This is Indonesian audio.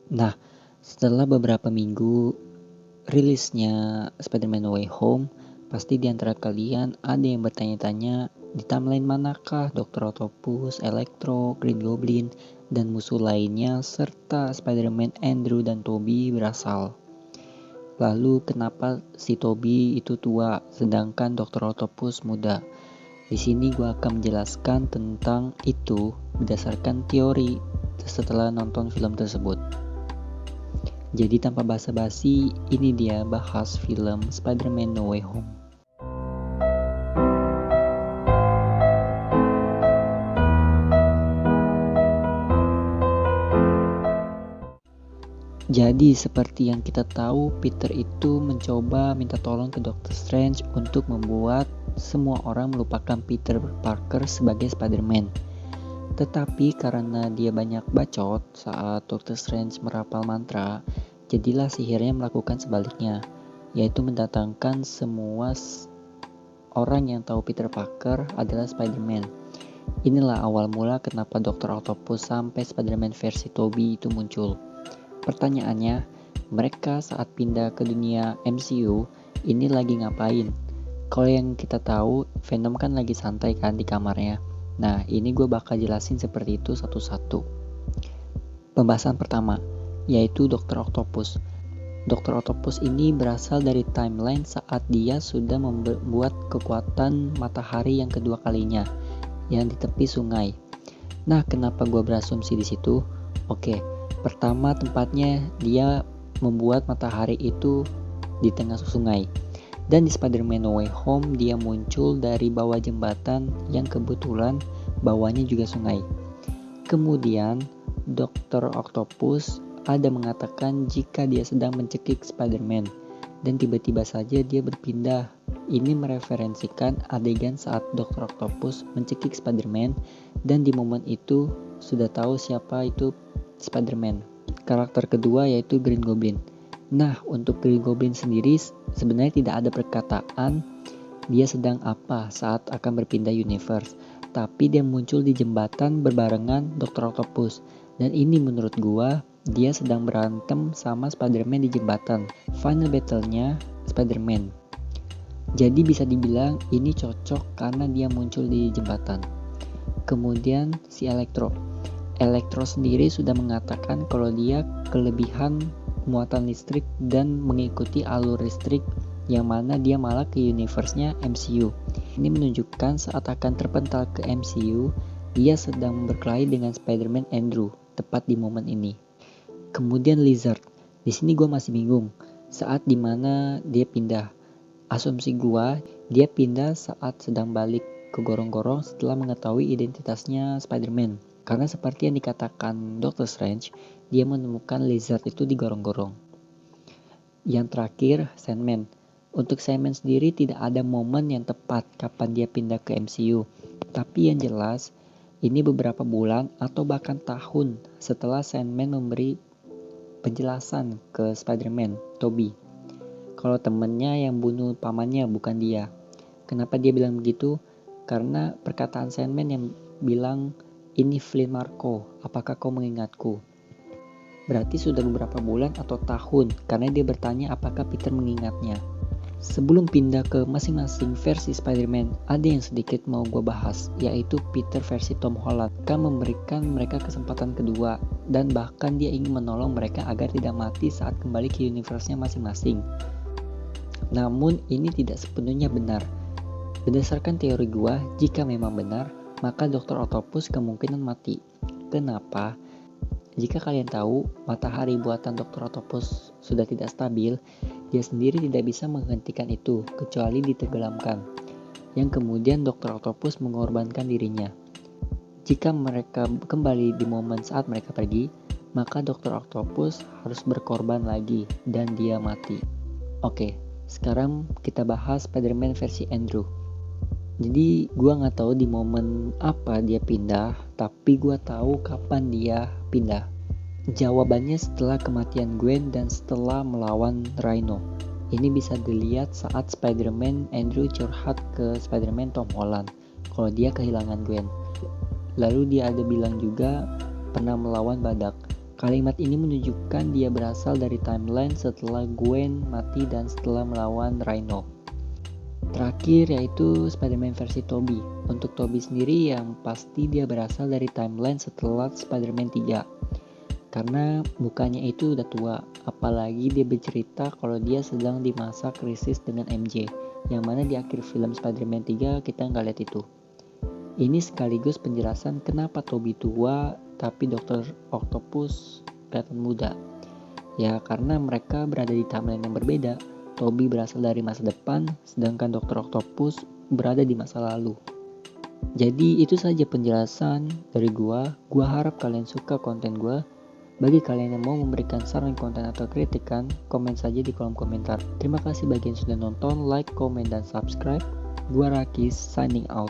Nah, setelah beberapa minggu rilisnya Spider-Man No Way Home, pasti di antara kalian ada yang bertanya-tanya di timeline manakah Dr. Octopus, Electro, Green Goblin, dan musuh lainnya serta Spider-Man Andrew dan Tobey berasal. Lalu kenapa si Tobey itu tua sedangkan Dr. Octopus muda? Di sini gue akan menjelaskan tentang itu berdasarkan teori setelah nonton film tersebut. Jadi tanpa basa-basi, ini dia bahas film Spider-Man No Way Home. Jadi seperti yang kita tahu, Peter itu mencoba minta tolong ke Doctor Strange untuk membuat semua orang melupakan Peter Parker sebagai Spider-Man. Tetapi karena dia banyak bacot saat Doctor Strange merapal mantra, jadilah sihirnya melakukan sebaliknya, yaitu mendatangkan semua orang yang tahu Peter Parker adalah Spider-Man. Inilah awal mula kenapa Dr. Octopus sampai Spider-Man versi Tobey itu muncul. Pertanyaannya, mereka saat pindah ke dunia MCU ini lagi ngapain? Kalau yang kita tahu, Venom kan lagi santai kan di kamarnya. Nah, ini gue bakal jelasin seperti itu satu-satu. Pembahasan pertama, yaitu Dr. Octopus. Dr. Octopus ini berasal dari timeline saat dia sudah membuat kekuatan matahari yang kedua kalinya, yang di tepi sungai. Nah, kenapa gue berasumsi di situ? Oke, pertama tempatnya dia membuat matahari itu di tengah sungai. Dan di Spider-Man No Way Home dia muncul dari bawah jembatan yang kebetulan bawahnya juga sungai. Kemudian Dr. Octopus ada mengatakan jika dia sedang mencekik Spider-Man dan tiba-tiba saja dia berpindah. Ini mereferensikan adegan saat Dr. Octopus mencekik Spider-Man dan di momen itu sudah tahu siapa itu Spider-Man. Karakter kedua yaitu Green Goblin. Nah, untuk Green Goblin sendiri sebenarnya tidak ada perkataan dia sedang apa saat akan berpindah universe, tapi dia muncul di jembatan berbarengan Dr. Octopus. Dan ini menurut gua dia sedang berantem sama Spider-Man di jembatan. Final battle-nya Spider-Man. Jadi bisa dibilang ini cocok karena dia muncul di jembatan. Kemudian si Electro sendiri sudah mengatakan kalau dia kelebihan muatan listrik dan mengikuti alur listrik yang mana dia malah ke universe-nya MCU. Ini menunjukkan saat akan terpental ke MCU, dia sedang berkelahi dengan Spider-Man Andrew, tepat di momen ini. Kemudian Lizard, di sini gue masih bingung saat dimana dia pindah. Asumsi gue, dia pindah saat sedang balik ke gorong-gorong setelah mengetahui identitasnya Spider-Man. Karena seperti yang dikatakan Doctor Strange, dia menemukan Lizard itu di gorong-gorong. Yang terakhir, Sandman. Untuk Sandman sendiri tidak ada momen yang tepat kapan dia pindah ke MCU. Tapi yang jelas, ini beberapa bulan atau bahkan tahun setelah Sandman memberi penjelasan ke Spider-Man, Tobey. Kalau temennya yang bunuh pamannya bukan dia. Kenapa dia bilang begitu? Karena perkataan Sandman yang bilang, ini Flynn Marko, apakah kau mengingatku? Berarti sudah beberapa bulan atau tahun karena dia bertanya apakah Peter mengingatnya. Sebelum pindah ke masing-masing versi Spider-Man, ada yang sedikit mau gue bahas, yaitu Peter versi Tom Holland. Kan memberikan mereka kesempatan kedua, dan bahkan dia ingin menolong mereka agar tidak mati saat kembali ke universe-nya masing-masing. Namun ini tidak sepenuhnya benar. Berdasarkan teori gue, jika memang benar, maka Dr. Octopus kemungkinan mati. Kenapa? Jika kalian tahu, matahari buatan Dr. Octopus sudah tidak stabil, dia sendiri tidak bisa menghentikan itu, kecuali ditenggelamkan. Yang kemudian Dr. Octopus mengorbankan dirinya. Jika mereka kembali di momen saat mereka pergi, maka Dr. Octopus harus berkorban lagi, dan dia mati. Oke, sekarang kita bahas Spider-Man versi Andrew. Jadi gue gak tahu di momen apa dia pindah, tapi gue tahu kapan dia pindah. Jawabannya setelah kematian Gwen dan setelah melawan Rhino. Ini bisa dilihat saat Spider-Man Andrew curhat ke Spider-Man Tom Holland kalau dia kehilangan Gwen. Lalu dia ada bilang juga pernah melawan badak. Kalimat ini menunjukkan dia berasal dari timeline setelah Gwen mati dan setelah melawan Rhino. Terakhir yaitu Spider-Man versi Tobey. Untuk Tobey sendiri yang pasti dia berasal dari timeline setelah Spider-Man 3. Karena mukanya itu udah tua, apalagi dia bercerita kalau dia sedang di masa krisis dengan MJ, yang mana di akhir film Spider-Man 3 kita nggak lihat itu. Ini sekaligus penjelasan kenapa Tobey tua, tapi Dr. Octopus kelihatan muda. Ya karena mereka berada di timeline yang berbeda. Tobey berasal dari masa depan, sedangkan Dr. Octopus berada di masa lalu. Jadi itu saja penjelasan dari gua. Gua harap kalian suka konten gua. Bagi kalian yang mau memberikan saran konten atau kritikan, komen saja di kolom komentar. Terima kasih bagi yang sudah nonton, like, komen, dan subscribe. Gua Rakis, signing out.